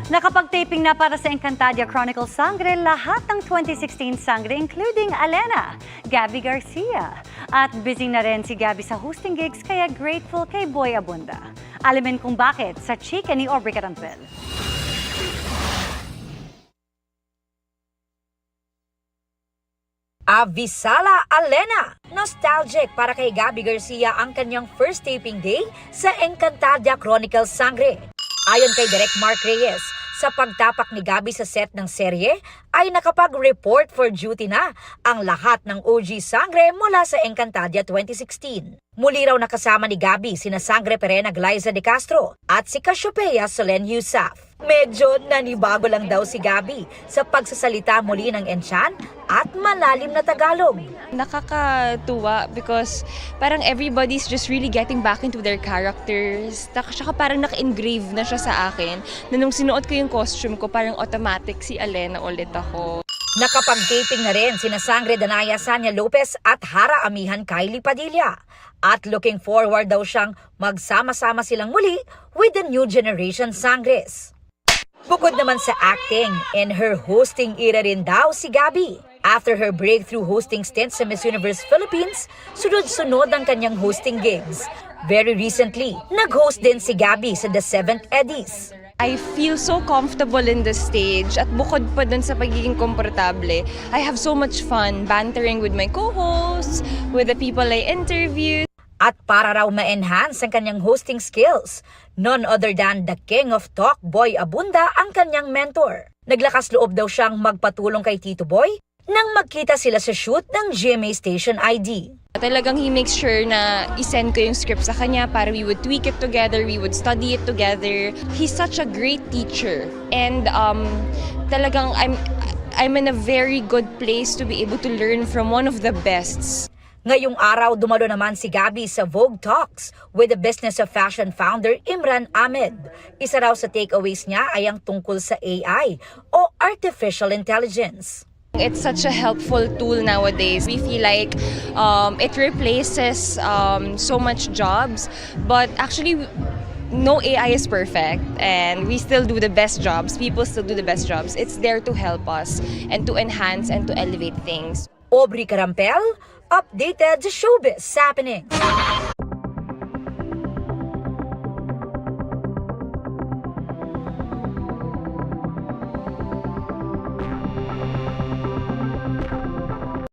Nakapag-taping na para sa Encantadia Chronicles Sangre lahat ng 2016 Sangre including Alena, Gabby Garcia. At busy na rin si Gabby sa hosting gigs kaya grateful kay Boy Abunda. Alamin kung bakit sa chika ni Aubrey Carampel. Avisala Alena! Nostalgic para kay Gabby Garcia ang kanyang first taping day sa Encantadia Chronicles Sangre. Ayon kay Direk Mark Reyes, sa pagtapak ni Gabby sa set ng serye ay nakapag-report for duty na ang lahat ng OG Sangre mula sa Encantadia 2016. Muli raw nakasama ni Gabby sina Sangre Perena Glyza de Castro at si Cassiopeia Solen Yusaf. Medyo nanibago lang daw si Gabby sa pagsasalita muli ng Enchan at malalim na Tagalog. Nakakatuwa because parang everybody's just really getting back into their characters. Saka parang naka-engrave na siya sa akin na nung sinuot ko yung costume ko, parang automatic si Alena ulit ako. Nakapag-taping na rin sina Sangre Danaya Sanya Lopez at Hara Amihan Kylie Padilla. At looking forward daw siyang magsama-sama silang muli with the new generation Sangres. Bukod naman sa acting, in her hosting era rin daw si Gabby. After her breakthrough hosting stint sa Miss Universe Philippines, sunod-sunod ang kanyang hosting gigs. Very recently, nag-host din si Gabby sa The 7th Eddies. I feel so comfortable in the stage at bukod pa dun sa pagiging komportable, I have so much fun bantering with my co-hosts, with the people I interview. At para raw ma-enhance ang kanyang hosting skills, none other than the king of talk, Boy Abunda, ang kanyang mentor. Naglakas loob daw siyang magpatulong kay Tito Boy nang magkita sila sa shoot ng GMA Station ID. Talagang he makes sure na isend ko yung script sa kanya para we would tweak it together, we would study it together. He's such a great teacher and talagang I'm in a very good place to be able to learn from one of the bests. Ngayong araw, dumalo naman si Gabby sa Vogue Talks with the Business of Fashion founder Imran Ahmed. Isa raw sa takeaways niya ay ang tungkol sa AI o Artificial Intelligence. It's such a helpful tool nowadays. We feel like it replaces so much jobs, but actually no AI is perfect and we still do the best jobs. People still do the best jobs. It's there to help us and to enhance and to elevate things. Aubrey Carampel, updated showbiz happening.